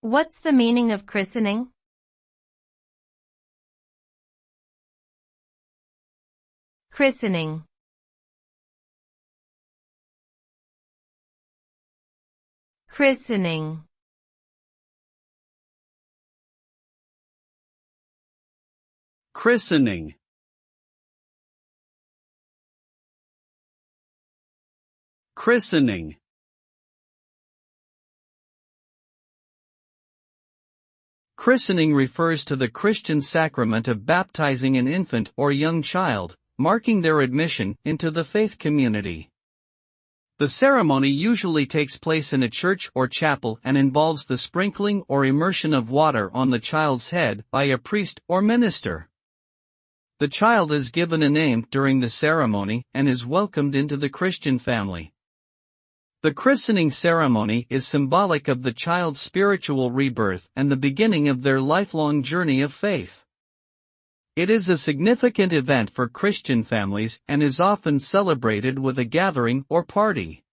What's the meaning of christening? Christening. Christening. Christening. Christening. Christening refers to the Christian sacrament of baptizing an infant or young child, marking their admission into the faith community. The ceremony usually takes place in a church or chapel and involves the sprinkling or immersion of water on the child's head by a priest or minister. The child is given a name during the ceremony and is welcomed into the Christian family. The christening ceremony is symbolic of the child's spiritual rebirth and the beginning of their lifelong journey of faith. It is a significant event for Christian families and is often celebrated with a gathering or party.